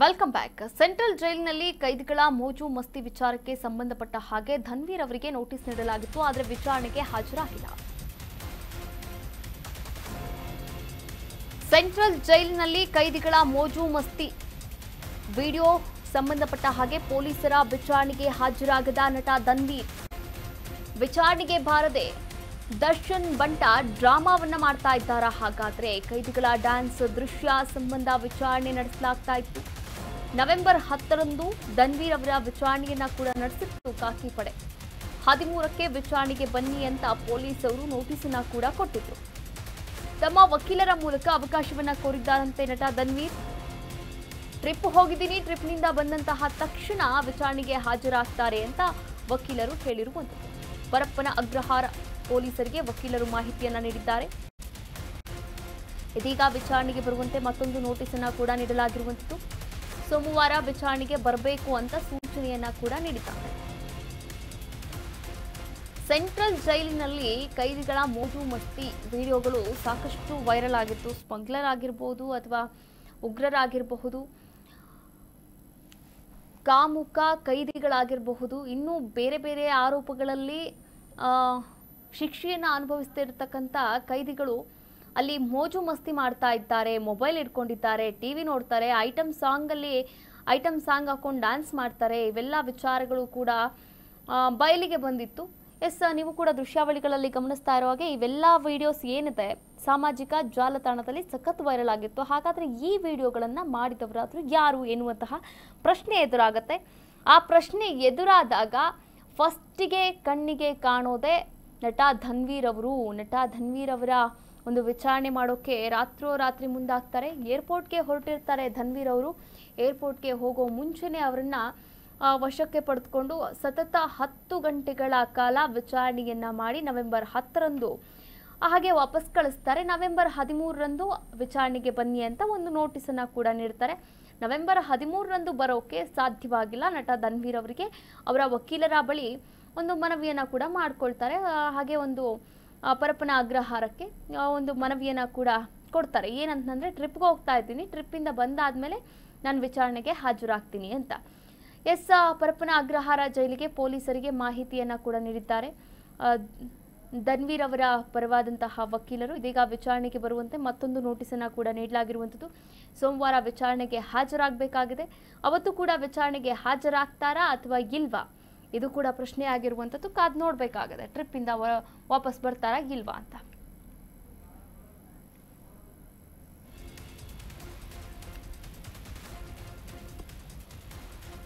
Welcome back. Central ಜೈಲಿನಲ್ಲಿ ಕೈದಿಗಳ ಮೋಜು ಮಸ್ತಿ ವಿಚಾರಕ್ಕೆ ಸಂಬಂಧಪಟ್ಟ ಹಾಗೆ ಧನ್ವೀರ್ ಅವರಿಗೆ ನೋಟಿಸ್ ನೀಡಲಾಗಿತ್ತು, ಆದರೆ ವಿಚಾರಣೆಗೆ ಹಾಜರಾಗಿಲ್ಲ. ಸೆಂಟ್ರಲ್ ಜೈಲಿನಲ್ಲಿ ಕೈದಿಗಳ ಮೋಜು ಮಸ್ತಿ ವಿಡಿಯೋ ಸಂಬಂಧಪಟ್ಟ ಹಾಗೆ ಪೊಲೀಸರ ವಿಚಾರಣೆಗೆ ಹಾಜರಾಗದ ನಟ ಧನ್ವೀರ್. ವಿಚಾರಣೆಗೆ ಬಾರದೆ ದರ್ಶನ್ ಬಂಟ ಡ್ರಾಮಾವನ್ನ ಮಾಡ್ತಾ ಇದ್ದಾರಾ? ಹಾಗಾದ್ರೆ ಕೈದಿಗಳ ಡ್ಯಾನ್ಸ್ ದೃಶ್ಯ ಸಂಬಂಧ ವಿಚಾರಣೆ ನಡೆಸಲಾಗ್ತಾ ಇತ್ತು. ನವೆಂಬರ್ 10ರಂದು ಧನ್ವೀರ್ ಅವರ ವಿಚಾರಣೆಯನ್ನ ಕೂಡ ನಡೆಸಿತ್ತು ಖಾಕಿ ಪಡೆ. 13ಕ್ಕೆ ವಿಚಾರಣೆಗೆ ಬನ್ನಿ ಅಂತ ಪೊಲೀಸರು ನೋಟಿಸನ್ನ ಕೂಡ ಕೊಟ್ಟಿದ್ರು. ತಮ್ಮ ವಕೀಲರ ಮೂಲಕ ಅವಕಾಶವನ್ನ ಕೋರಿದ್ದಾರಂತೆ ನಟ ಧನ್ವೀರ್. ಟ್ರಿಪ್ ಹೋಗಿದ್ದೀನಿ, ಟ್ರಿಪ್ನಿಂದ ಬಂದಂತಹ ತಕ್ಷಣ ವಿಚಾರಣೆಗೆ ಹಾಜರಾಗ್ತಾರೆ ಅಂತ ವಕೀಲರು ಹೇಳಿರುವಂಥದ್ದು. ಪರಪ್ಪನ ಅಗ್ರಹಾರ ಪೊಲೀಸರಿಗೆ ವಕೀಲರು ಮಾಹಿತಿಯನ್ನ ನೀಡಿದ್ದಾರೆ. ಇದೀಗ ವಿಚಾರಣೆಗೆ ಬರುವಂತೆ ಮತ್ತೊಂದು ನೋಟಿಸ್ ಅನ್ನ ಕೂಡ ನೀಡಲಾಗಿರುವಂಥದ್ದು. ಸೋಮವಾರ ವಿಚಾರಣೆಗೆ ಬರಬೇಕು ಅಂತ ಸೂಚನೆಯನ್ನ ಕೂಡ ನೀಡಿದ್ದಾರೆ. ಸೆಂಟ್ರಲ್ ಜೈಲಿನಲ್ಲಿ ಕೈದಿಗಳ ಮೋಜು ಮಸ್ತಿ ವಿಡಿಯೋಗಳು ಸಾಕಷ್ಟು ವೈರಲ್ ಆಗಿತ್ತು. ಸ್ಮಗ್ಲರ್ ಆಗಿರಬಹುದು ಅಥವಾ ಉಗ್ರರಾಗಿರಬಹುದು, ಕಾಮುಕ ಕೈದಿಗಳಾಗಿರಬಹುದು, ಇನ್ನೂ ಬೇರೆ ಬೇರೆ ಆರೋಪಗಳಲ್ಲಿ ಶಿಕ್ಷೆಯನ್ನು ಅನುಭವಿಸ್ತಿರ್ತಕ್ಕಂಥ ಕೈದಿಗಳು ಅಲ್ಲಿ ಮೋಜು ಮಸ್ತಿ ಮಾಡ್ತಾ ಇದ್ದಾರೆ, ಮೊಬೈಲ್ ಇಟ್ಕೊಂಡಿದ್ದಾರೆ, ಟಿವಿ ನೋಡ್ತಾರೆ, ಐಟಮ್ ಸಾಂಗ್ ಹಾಕೊಂಡು ಡ್ಯಾನ್ಸ್ ಮಾಡ್ತಾರೆ. ಇವೆಲ್ಲ ವಿಚಾರಗಳು ಕೂಡ ಬಯಲಿಗೆ ಬಂದಿತ್ತು. ನೀವು ಕೂಡ ದೃಶ್ಯಾವಳಿಗಳಲ್ಲಿ ಗಮನಿಸ್ತಾ ಇರೋ ಹಾಗೆ ಇವೆಲ್ಲ ವಿಡಿಯೋಸ್ ಏನಿದೆ ಸಾಮಾಜಿಕ ಜಾಲತಾಣದಲ್ಲಿ ಸಖತ್ ವೈರಲ್ ಆಗಿತ್ತು. ಹಾಗಾದ್ರೆ ಈ ವಿಡಿಯೋಗಳನ್ನು ಮಾಡಿದವರಾದರೂ ಯಾರು ಎನ್ನುವಂತಹ ಪ್ರಶ್ನೆ ಎದುರಾಗತ್ತೆ. ಆ ಪ್ರಶ್ನೆ ಎದುರಾದಾಗ ಫಸ್ಟಿಗೆ ಕಣ್ಣಿಗೆ ಕಾಣೋದೇ ನಟ ಧನ್ವೀರ್ ಅವರು. ನಟ ಧನ್ವೀರ್ ಅವರ ಒಂದು ವಿಚಾರಣೆ ಮಾಡೋಕ್ಕೆ ರಾತ್ರೋರಾತ್ರಿ ಮುಂದಾಗ್ತಾರೆ. ಏರ್ಪೋರ್ಟ್ಗೆ ಹೊರಟಿರ್ತಾರೆ ಧನ್ವೀರ್ ಅವರು. ಏರ್ಪೋರ್ಟ್ಗೆ ಹೋಗೋ ಮುಂಚೆನೇ ಅವರನ್ನ ವಶಕ್ಕೆ ಪಡೆದುಕೊಂಡು ಸತತ 10 ಗಂಟೆಗಳ ಕಾಲ ವಿಚಾರಣೆಯನ್ನ ಮಾಡಿ ನವೆಂಬರ್ 10ರಂದು ಹಾಗೆ ವಾಪಸ್ ಕಳಿಸ್ತಾರೆ. ನವೆಂಬರ್ 13ರಂದು ವಿಚಾರಣೆಗೆ ಬನ್ನಿ ಅಂತ ಒಂದು ನೋಟಿಸನ್ನ ಕೂಡ ನೀಡ್ತಾರೆ. ನವೆಂಬರ್ 13ರಂದು ಬರೋಕೆ ಸಾಧ್ಯವಾಗಿಲ್ಲ ನಟ ಧನ್ವೀರ್ ಅವರಿಗೆ. ಅವರ ವಕೀಲರ ಬಳಿ ಒಂದು ಮನವಿಯನ್ನ ಕೂಡ ಮಾಡ್ಕೊಳ್ತಾರೆ. ಹಾಗೆ ಒಂದು ಪರಪ್ಪನ ಅಗ್ರಹಾರಕ್ಕೆ ಒಂದು ಮನವಿಯನ್ನ ಕೂಡ ಕೊಡ್ತಾರೆ. ಏನಂತಂದ್ರೆ ಟ್ರಿಪ್ಗೆ ಹೋಗ್ತಾ ಇದ್ದೀನಿ, ಟ್ರಿಪ್ಪಿಂದ ಬಂದಾದ್ಮೇಲೆ ನಾನು ವಿಚಾರಣೆಗೆ ಹಾಜರಾಗ್ತೀನಿ ಅಂತ. ಪರಪ್ಪನ ಅಗ್ರಹಾರ ಜೈಲಿಗೆ ಪೊಲೀಸರಿಗೆ ಮಾಹಿತಿಯನ್ನ ಕೂಡ ನೀಡಿದ್ದಾರೆ ಧನ್ವೀರ್ ಅವರ ಪರವಾದಂತಹ ವಕೀಲರು. ಇದೀಗ ವಿಚಾರಣೆಗೆ ಬರುವಂತೆ ಮತ್ತೊಂದು ನೋಟಿಸನ್ನ ಕೂಡ ನೀಡಲಾಗಿರುವಂಥದ್ದು. ಸೋಮವಾರ ವಿಚಾರಣೆಗೆ ಹಾಜರಾಗಬೇಕಾಗಿದೆ. ಅವತ್ತು ಕೂಡ ವಿಚಾರಣೆಗೆ ಹಾಜರಾಗ್ತಾರಾ ಅಥವಾ ಇಲ್ವಾ, ಇದು ಕೂಡ ಪ್ರಶ್ನೆ ಆಗಿರುವಂಥದ್ದು. ಕಾದು ನೋಡಬೇಕಾಗಿದೆ. ಟ್ರಿಪ್ಪಿಂದ ವಾಪಸ್ ಬರ್ತಾರಾ ಇಲ್ವಾ ಅಂತ.